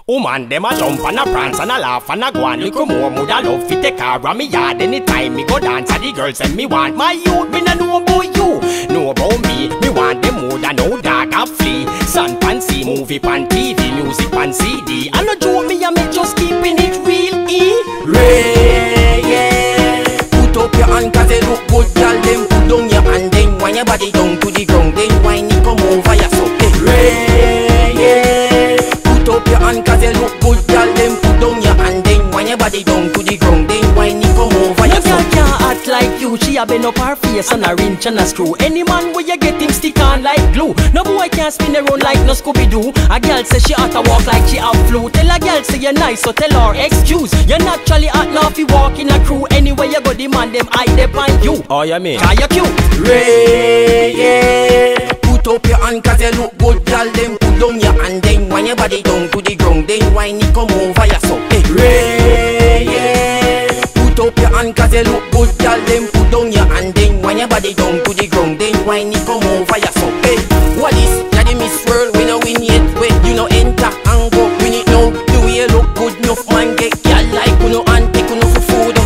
Woman, them a jump and a prance and a laugh and a go on. Look more, moulda love fi take her around me yard. Anytime me go dance, and the girls say me want my youth. Me no know about you, know about me. Me want them more than no dog a flea. Sun pan see, movie pan TV, music pan CD. I no joke me a me just keeping it real, Ray, yeah. Put up your hand 'cause they look good, girl. Then put down your hand, then wind your body down to the ground. Then wind it come over your so. Ray, yeah. Put up your hand 'cause they look good, girl. Then put down your hand, then wind your body down to the ground. Then wind it come over your so. No girl can't act like you. She a bend up her face and a wrench and a screw. Any man where you get him stick on like glue. No boy can't spin around like no Scooby-Doo. A girl say she ought to walk like she have flu. Tell a girl say you're nice, so tell her excuse. You're naturally hot now if you walk in a crew. Anywhere you go, the man them eye they on you. Oh, you mean? Cause you cute. Ray, yeah. Put up your hand 'cause you look good, girl. Then put down your hand, then wind your body down to the ground. Then wind it come over your so. Ray, yeah. Put up your hand 'cause you look good, girl. Then put down your hand, then wind your body down to the ground. Then wind it come over your so. What is? You're the Miss World, we no win yet. Wait, you no enter and go win it now. The way you look good, enough man get girl like uno and take uno for food.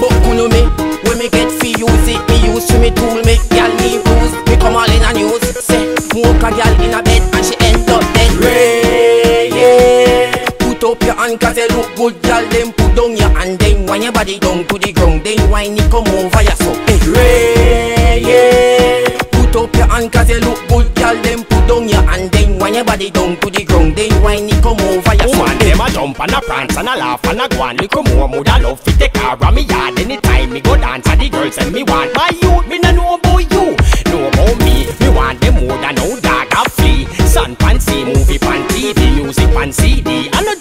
But uno me, when me get fi use it, me use to me tool me. Girl me bruise, me come all in a news. Say, smoke a girl in a bed and she end up dead. Ray, yeah. Put up your hand 'cause you look good, girl. Then put down your hand, then wind your body down to the ground. Then wind it come over your so. Ray, yeah. Put up your hand 'cause you look good, girl. Then put down your hand, then wind your body down to the ground. Then wind it come over your so. Woman, them a jump and a prance and a laugh and a go on. Look more, moulda love fi take her around me yard. Anytime me go dance, and the girls say me want my youth. Me no know about you, know about me. Me want them more than no dog a flea. Sun pan see, movie pan TV, music pan CD. I no